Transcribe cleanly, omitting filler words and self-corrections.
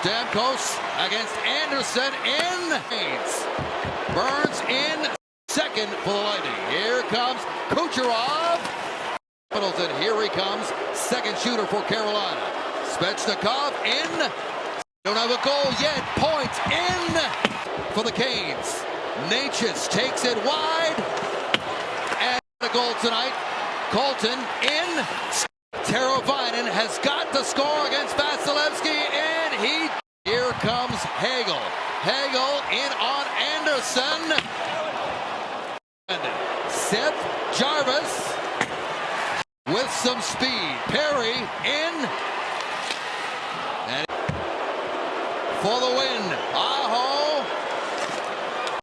Stamkos against Anderson in. Burns in second for the Lightning. Here comes Kucherov. And here he comes, second shooter for Carolina. Svechnikov in. Don't have a goal yet. Points in for the Canes. Natchez takes it wide. And a goal tonight. Colton in. Teravainen has got the score against Vasilevsky, and here comes Hagel. Hagel in on Anderson. And Seth Jarvis with some speed. Perry in. And for the way